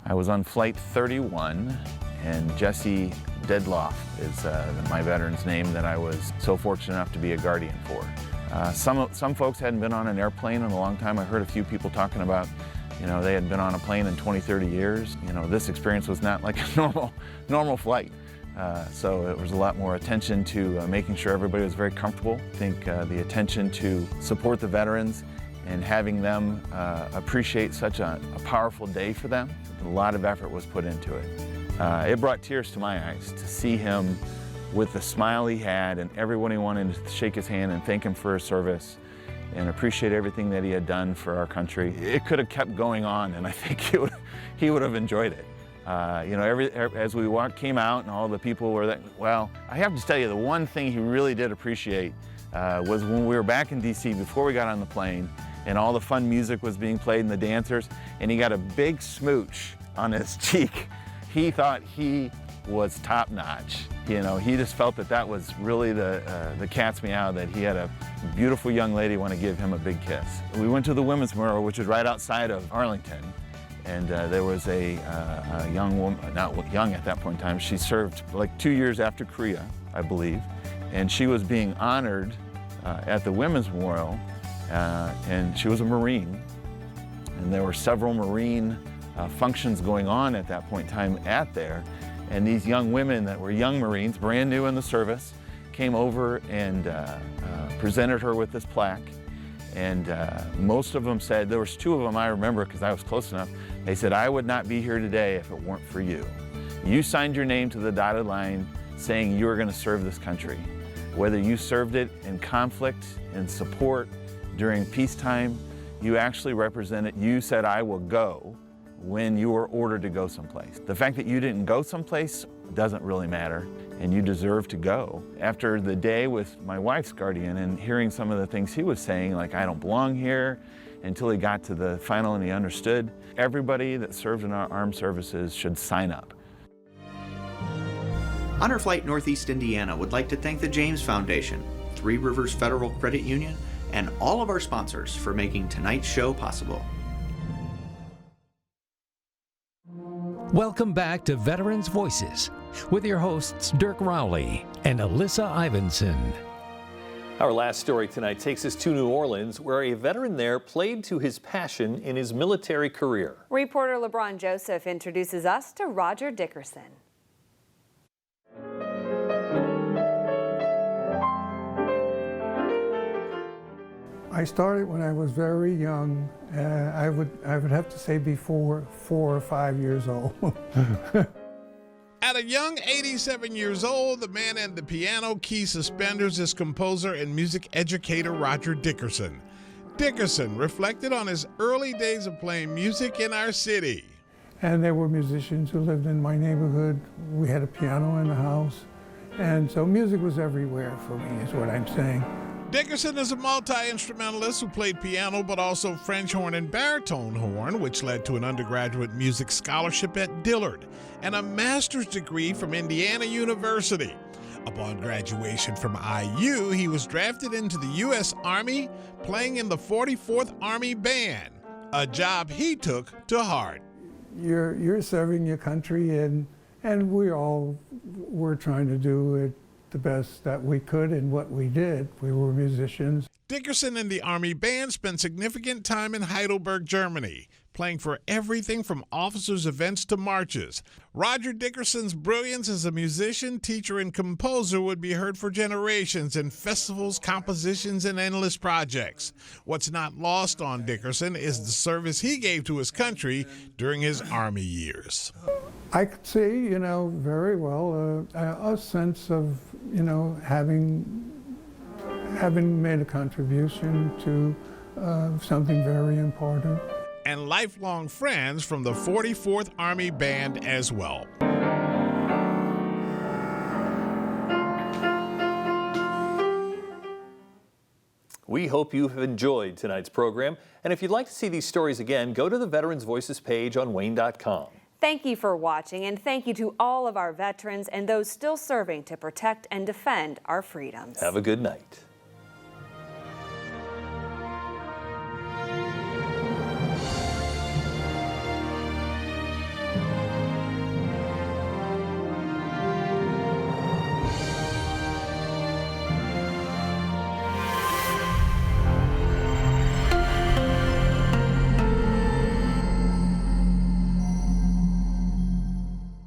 I was on Flight 31, and Jesse Dedloff is my veteran's name that I was so fortunate enough to be a guardian for. Some folks hadn't been on an airplane in a long time. I heard a few people talking about, you know, they had been on a plane in 20, 30 years. You know, this experience was not like a normal flight. So it was a lot more attention to making sure everybody was very comfortable. I think the attention to support the veterans and having them appreciate such a powerful day for them, a lot of effort was put into it. It brought tears to my eyes to see him with the smile he had and everyone he wanted to shake his hand and thank him for his service and appreciate everything that he had done for our country. It could have kept going on, and I think he would have enjoyed it. You know, as we came out and all the people were well, I have to tell you, the one thing he really did appreciate was when we were back in DC before we got on the plane and all the fun music was being played and the dancers, and he got a big smooch on his cheek. He thought he was top notch. You know, he just felt that was really the cat's meow, that he had a beautiful young lady want to give him a big kiss. We went to the Women's Memorial, which is right outside of Arlington. And there was a young woman, not young at that point in time, she served like 2 years after Korea, I believe. And she was being honored at the Women's Memorial, and she was a Marine. And there were several Marine functions going on at that point in time there. And these young women that were young Marines, brand new in the service, came over and presented her with this plaque. And most of them said, there was 2 of them I remember because I was close enough, they said, I would not be here today if it weren't for you. You signed your name to the dotted line saying you were going to serve this country. Whether you served it in conflict, in support, during peacetime, you actually represented, you said, I will go when you were ordered to go someplace. The fact that you didn't go someplace doesn't really matter, and you deserve to go. After the day with my wife's guardian and hearing some of the things he was saying, like I don't belong here, until he got to the final and he understood, everybody that served in our armed services should sign up.
Honor Flight Northeast Indiana would like to thank the James Foundation, Three Rivers Federal Credit Union, and all of our sponsors for making tonight's show possible.
Welcome back to Veterans Voices with your hosts Dirk Rowley and Alyssa Ivinson.
Our last story tonight takes us to New Orleans, where a veteran there played to his passion in his military career.
Reporter LeBron Joseph introduces us to Roger Dickerson.
I started when I was very young. I would have to say before 4 or 5 years old.
At a young 87 years old, the man in the piano key suspenders is composer and music educator Roger Dickerson. Dickerson reflected on his early days of playing music in our city.
And there were musicians who lived in my neighborhood. We had a piano in the house. And so music was everywhere for me, is what I'm saying.
Dickerson is a multi-instrumentalist who played piano but also French horn and baritone horn, which led to an undergraduate music scholarship at Dillard and a master's degree from Indiana University. Upon graduation from IU, he was drafted into the U.S. Army, playing in the 44th Army Band, a job he took to heart.
You're serving your country, and we all were trying to do it the best that we could in what we did. We were musicians.
Dickerson and the Army Band spent significant time in Heidelberg, Germany, playing for everything from officers' events to marches. Roger Dickerson's brilliance as a musician, teacher, and composer would be heard for generations in festivals, compositions, and endless projects. What's not lost on Dickerson is the service he gave to his country during his Army years.
I could see, very well a sense of, having made a contribution to something very important.
And lifelong friends from the 44th Army Band as well.
We hope you've enjoyed tonight's program. And if you'd like to see these stories again, go to the Veterans Voices page on WANE.com.
Thank you for watching, and thank you to all of our veterans and those still serving to protect and defend our freedoms.
Have a good night.